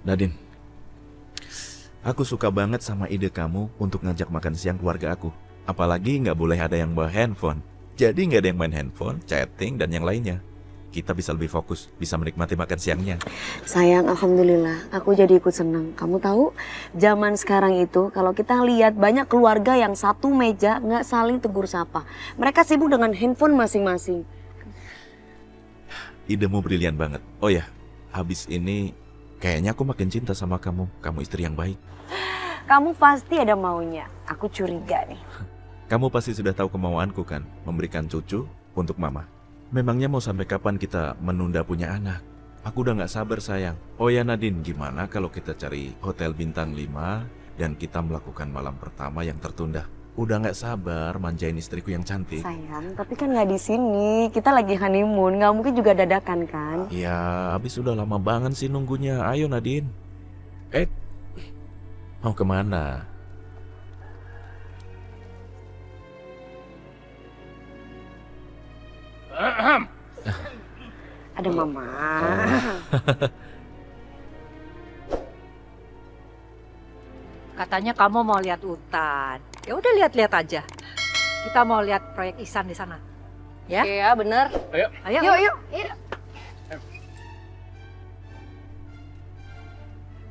Nadine, aku suka banget sama ide kamu untuk ngajak makan siang keluarga aku. Apalagi nggak boleh ada yang bawa handphone. Jadi nggak ada yang main handphone, chatting, dan yang lainnya. Kita bisa lebih fokus, bisa menikmati makan siangnya. Sayang, alhamdulillah, aku jadi ikut senang. Kamu tahu, zaman sekarang itu kalau kita lihat banyak keluarga yang satu meja nggak saling tegur sapa. Mereka sibuk dengan handphone masing-masing. Idemu brilian banget. Oh ya, habis ini kayaknya aku makin cinta sama kamu. Kamu istri yang baik. Kamu pasti ada maunya. Aku curiga nih. Kamu pasti sudah tahu kemauanku kan, memberikan cucu untuk mama. Memangnya mau sampai kapan kita menunda punya anak? Aku udah gak sabar sayang. Oh ya Nadine, gimana kalau kita cari hotel bintang 5 dan kita melakukan malam pertama yang tertunda? Udah gak sabar manjain istriku yang cantik. Sayang, tapi kan nggak di sini. Kita lagi honeymoon, nggak mungkin juga dadakan kan? Ya, habis udah lama banget sih nunggunya. Ayo Nadine. Mau kemana? Ada mama. Katanya kamu mau lihat hutan. Ya udah lihat-lihat aja. Kita mau lihat proyek Ihsan di sana. Ya? Iya, bener. Ayo. Yuk.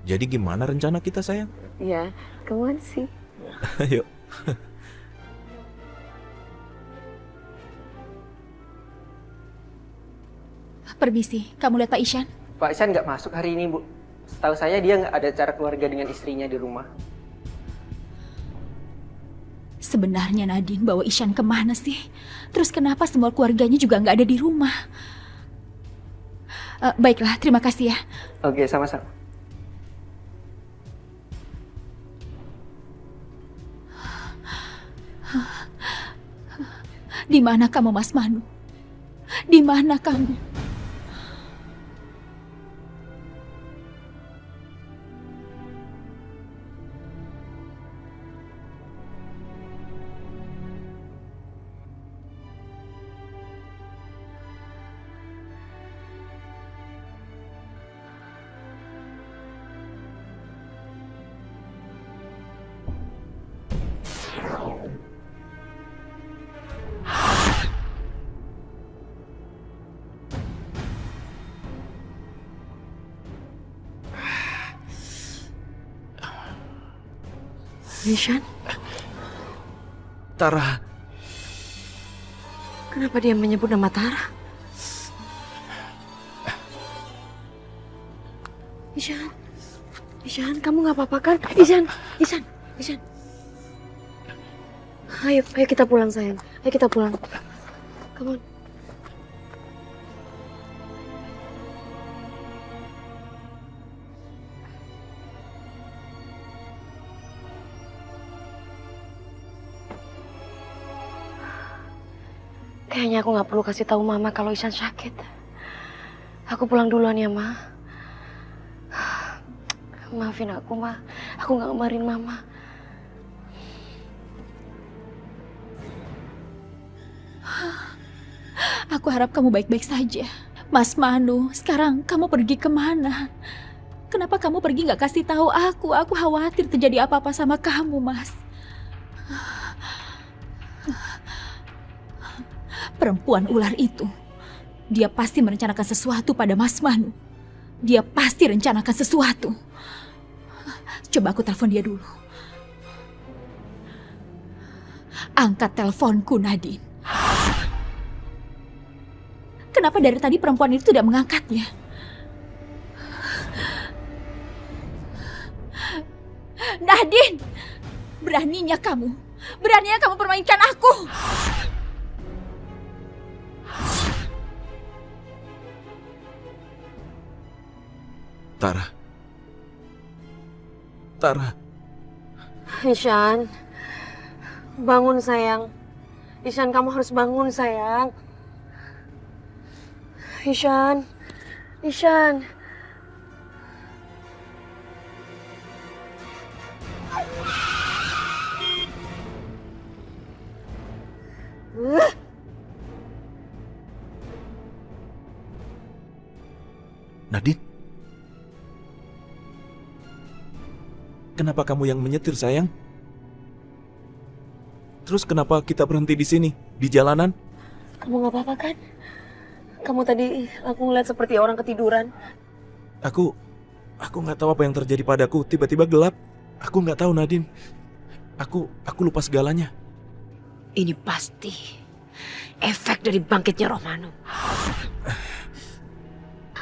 Jadi gimana rencana kita sayang? Iya, kemana sih? Ayo. Permisi, kamu lihat Pak Ishan? Pak Ihsan nggak masuk hari ini, Bu. Setahu saya dia nggak ada acara keluarga dengan istrinya di rumah. Sebenarnya Nadine bawa Ishan kemana sih? Terus kenapa semua keluarganya juga nggak ada di rumah? Baiklah, terima kasih ya. Oke, sama-sama. Di mana kamu, Mas Manu? Di mana kamu? Ishan, Tara. kenapa dia menyebut nama Tara? Ishan, kamu nggak apa-apa kan? Ishan. Ayo kita pulang sayang. Ayo kita pulang. Come on. Kayaknya aku nggak perlu kasih tahu Mama kalau Ishan sakit. Aku pulang duluan ya, Ma. Maafin aku, Ma. Aku nggak kemarin Mama. Aku harap kamu baik-baik saja. Mas Manu, sekarang kamu pergi kemana? Kenapa kamu pergi nggak kasih tahu aku? Aku khawatir terjadi apa-apa sama kamu, Mas. Perempuan ular itu, dia pasti merencanakan sesuatu pada Mas Manu. Dia pasti rencanakan sesuatu. Coba aku telepon dia dulu. Angkat teleponku, Nadine. Kenapa dari tadi perempuan itu tidak mengangkatnya? Nadine! Beraninya kamu permainkan aku! Tara. Ishan, bangun sayang. Ishan, kamu harus bangun sayang. Ishan. Nadine. Kenapa kamu yang menyetir, sayang? Terus kenapa kita berhenti di sini, di jalanan? Kamu nggak apa-apa kan? Kamu tadi aku ngeliat seperti orang ketiduran. Aku nggak tahu apa yang terjadi padaku. Tiba-tiba gelap. Aku nggak tahu, Nadine. Aku lupa segalanya. Ini pasti efek dari bangkitnya Roh Manu.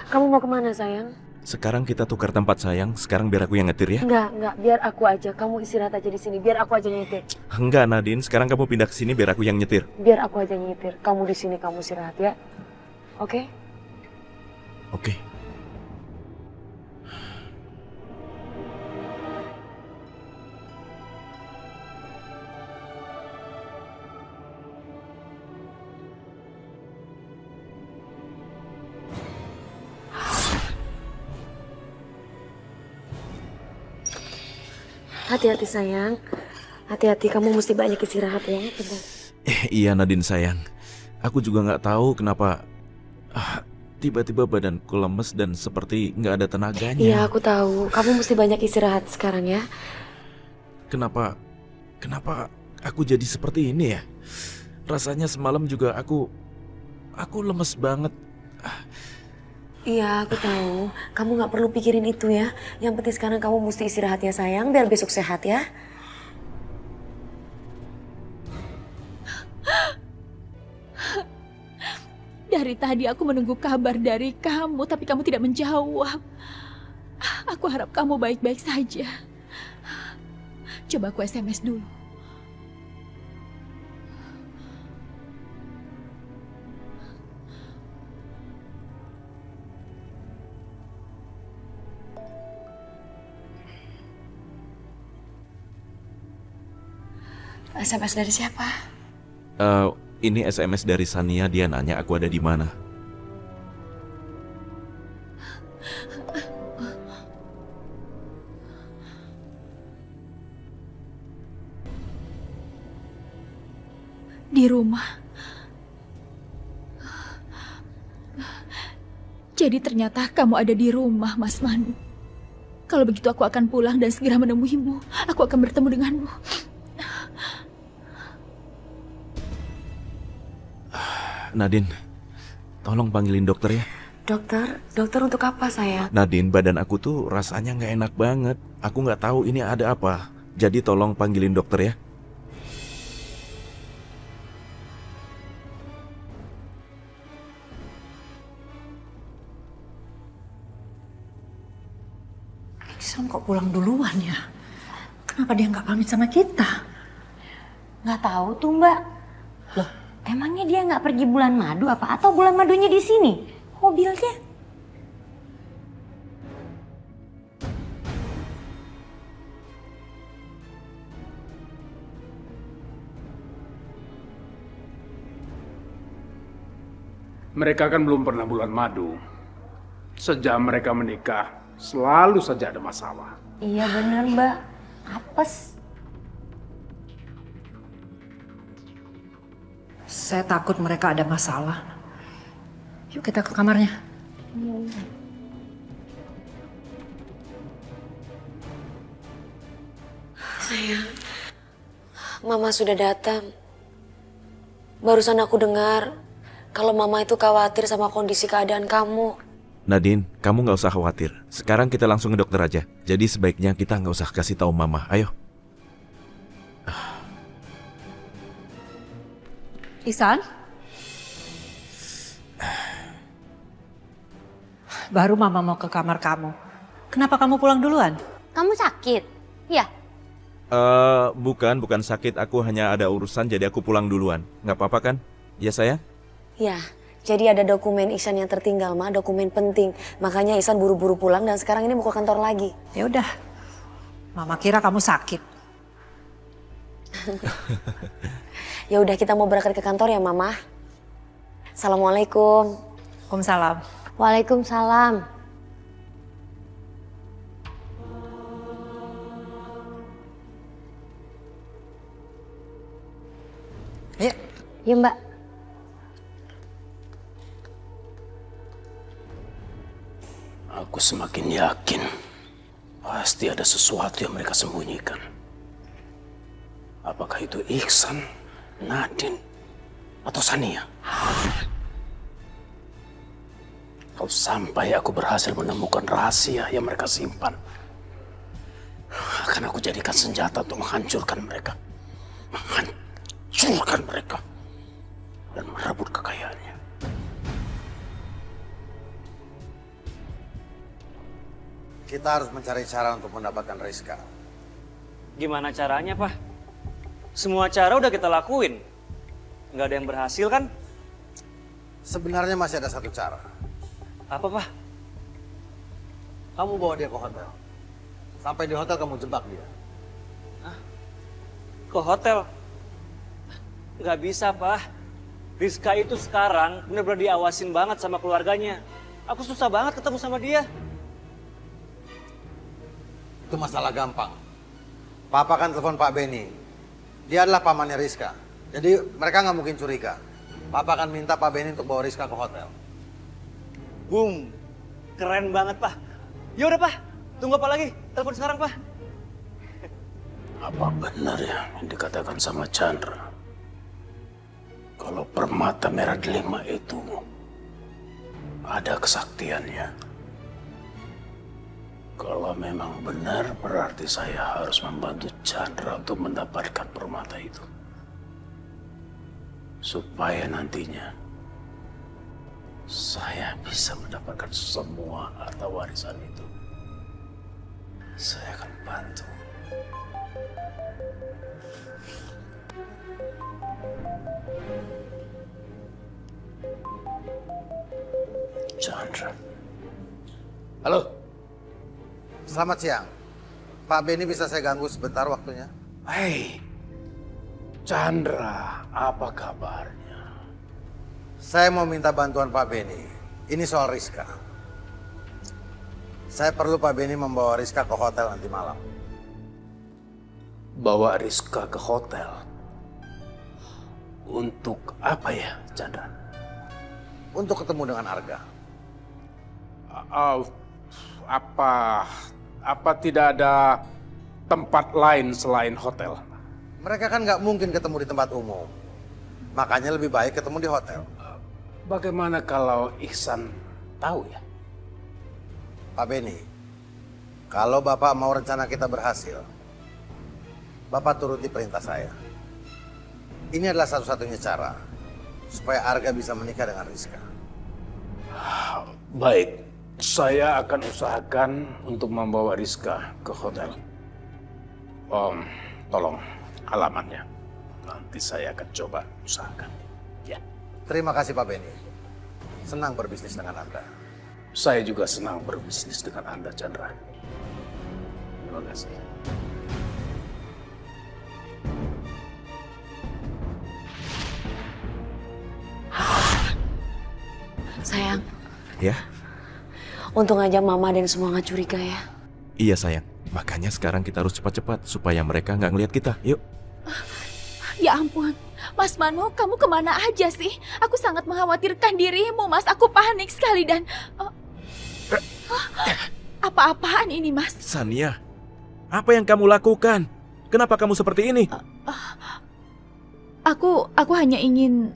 Kamu mau kemana, sayang? Sekarang kita tukar tempat, sayang. Sekarang biar aku yang nyetir ya. Enggak, biar aku aja. Kamu istirahat aja di sini. Biar aku aja nyetir. Enggak, Nadine. Sekarang kamu pindah ke sini biar aku yang nyetir. Biar aku aja nyetir. Kamu di sini, kamu istirahat ya. Oke? Oke. Hati-hati, sayang. Hati-hati, kamu mesti banyak istirahat ya. Bentar. Iya, Nadine, sayang. Aku juga nggak tahu kenapa tiba-tiba badanku lemes dan seperti nggak ada tenaganya. Iya, aku tahu. Kamu mesti banyak istirahat sekarang ya. Kenapa aku jadi seperti ini ya? Rasanya semalam juga aku lemes banget. Iya, aku tahu. Kamu nggak perlu pikirin itu ya. Yang penting sekarang kamu mesti istirahat ya, sayang. Biar besok sehat ya. Dari tadi aku menunggu kabar dari kamu, tapi kamu tidak menjawab. Aku harap kamu baik-baik saja. Coba aku SMS dulu. SMS dari siapa? Ini SMS dari Sania, dia nanya aku ada di mana. Di rumah. Jadi ternyata kamu ada di rumah, Mas Manu. Kalau begitu aku akan pulang dan segera menemuimu. Aku akan bertemu denganmu. Nadine, tolong panggilin dokter ya. Dokter untuk apa, sayang? Nadine, badan aku tuh rasanya nggak enak banget. Aku nggak tahu ini ada apa. Jadi tolong panggilin dokter ya. Iksan kok pulang duluan ya? Kenapa dia nggak pamit sama kita? Nggak tahu tuh, Mbak. Loh, emangnya dia nggak pergi bulan madu apa? Atau bulan madunya di sini? Mobilnya? Mereka kan belum pernah bulan madu. Sejak mereka menikah, selalu saja ada masalah. Iya bener, Mbak. Apes. Saya takut mereka ada masalah. Yuk kita ke kamarnya. Sayang, Mama sudah datang. Barusan aku dengar kalau Mama itu khawatir sama kondisi keadaan kamu. Nadine, kamu nggak usah khawatir. Sekarang kita langsung ke dokter aja. Jadi sebaiknya kita nggak usah kasih tahu Mama. Ayo. Ihsan? Baru Mama mau ke kamar kamu. Kenapa kamu pulang duluan? Kamu sakit? Ya. Bukan sakit. Aku hanya ada urusan jadi aku pulang duluan. Nggak apa-apa kan? Ya sayang? Ya, jadi ada dokumen Ihsan yang tertinggal, Ma. Dokumen penting. Makanya Ihsan buru-buru pulang dan sekarang ini mau ke kantor lagi. Ya udah. Mama kira kamu sakit. Ya udah, kita mau berangkat ke kantor ya, Mama. Assalamualaikum. Waalaikumsalam. Waalaikumsalam. Ayo. Iya, Mbak. Aku semakin yakin Pasti ada sesuatu yang mereka sembunyikan. Apakah itu Ihsan, Nadine, atau Sania? Kalau sampai aku berhasil menemukan rahasia yang mereka simpan, akan aku jadikan senjata untuk menghancurkan mereka. Menghancurkan mereka. Dan merebut kekayaannya. Kita harus mencari cara untuk mendapatkan Rizka. Gimana caranya, Pak? Semua cara udah kita lakuin. Nggak ada yang berhasil, kan? Sebenarnya masih ada satu cara. Apa, Pak? Kamu bawa dia ke hotel. Sampai di hotel kamu jebak dia. Ke hotel? Nggak bisa, Pak. Rizka itu sekarang benar-benar diawasin banget sama keluarganya. Aku susah banget ketemu sama dia. Itu masalah gampang. Papa kan telepon Pak Benny. Dia adalah pamannya Rizka. Jadi mereka nggak mungkin curiga. Papa akan minta Pak Benny untuk bawa Rizka ke hotel. Boom. Keren banget, Pak. Ya udah, Pak. Tunggu apa lagi? Telepon sekarang, Pak. Apa benar ya yang dikatakan sama Chandra? Kalau permata merah delima itu ada kesaktiannya. Kalau memang benar, berarti saya harus membantu Chandra untuk mendapatkan permata itu. Supaya nantinya saya bisa mendapatkan semua harta warisan itu. Saya akan bantu. Chandra. Halo. Selamat siang. Pak Benny bisa saya ganggu sebentar waktunya? Hei, Chandra, apa kabarnya? Saya mau minta bantuan Pak Benny. Ini soal Rizka. Saya perlu Pak Benny membawa Rizka ke hotel nanti malam. Bawa Rizka ke hotel? Untuk apa ya, Chandra? Untuk ketemu dengan Arga. Apa tidak ada tempat lain selain hotel? Mereka kan nggak mungkin ketemu di tempat umum. Makanya lebih baik ketemu di hotel. Bagaimana kalau Ihsan tahu ya? Pak Benny, kalau Bapak mau rencana kita berhasil, Bapak turuti perintah saya. Ini adalah satu-satunya cara supaya Arga bisa menikah dengan Rizka. Baik, saya akan usahakan untuk membawa Rizka ke hotel. Tolong alamatnya. Nanti saya akan coba usahakan. Ya. Terima kasih Pak Benny. Senang berbisnis dengan Anda. Saya juga senang berbisnis dengan Anda, Chandra. Terima kasih. Sayang, Ya, untung aja Mama dan semua nggak curiga ya. iya sayang. Makanya sekarang kita harus cepat-cepat supaya mereka nggak ngelihat kita. Yuk. Ya ampun, Mas Mano, kamu kemana aja sih? Aku sangat mengkhawatirkan dirimu, Mas. Aku panik sekali dan... Apa-apaan ini, Mas? Sania, apa yang kamu lakukan? Kenapa kamu seperti ini? Aku hanya ingin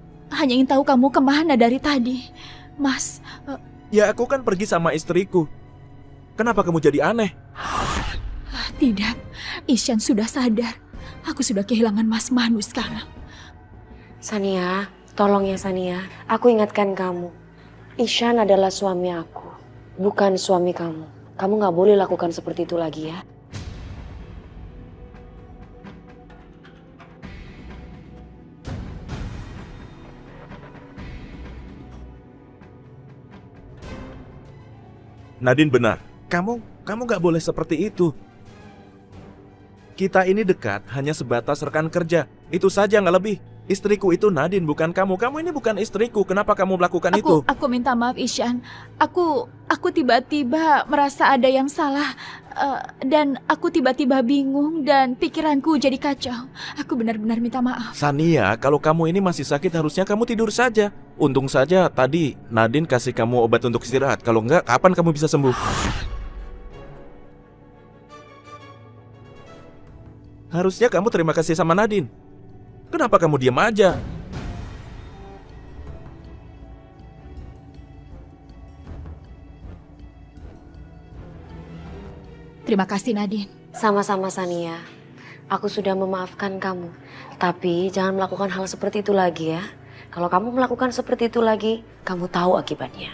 tahu kamu kemana dari tadi, Mas. Ya aku kan pergi sama istriku. Kenapa kamu jadi aneh? Tidak, Ishan sudah sadar. Aku sudah kehilangan Mas Manu sekarang. Sania, tolong ya Sania. Aku ingatkan kamu. Ishan adalah suami aku, bukan suami kamu. Kamu nggak boleh lakukan seperti itu lagi ya. Nadine benar. Kamu nggak boleh seperti itu. Kita ini dekat hanya sebatas rekan kerja. Itu saja, nggak lebih. Istriku itu Nadine, bukan kamu. Kamu ini bukan istriku. Kenapa kamu melakukan itu? Aku minta maaf, Ishan. Aku tiba-tiba merasa ada yang salah. Dan aku tiba-tiba bingung dan pikiranku jadi kacau. Aku benar-benar minta maaf. Sania, kalau kamu ini masih sakit harusnya kamu tidur saja. Untung saja tadi Nadine kasih kamu obat untuk istirahat. Kalau enggak, kapan kamu bisa sembuh? Harusnya kamu terima kasih sama Nadine. Kenapa kamu diam aja? Terima kasih Nadine. Sama-sama Sania. Aku sudah memaafkan kamu. Tapi jangan melakukan hal seperti itu lagi ya. Kalau kamu melakukan seperti itu lagi, kamu tahu akibatnya.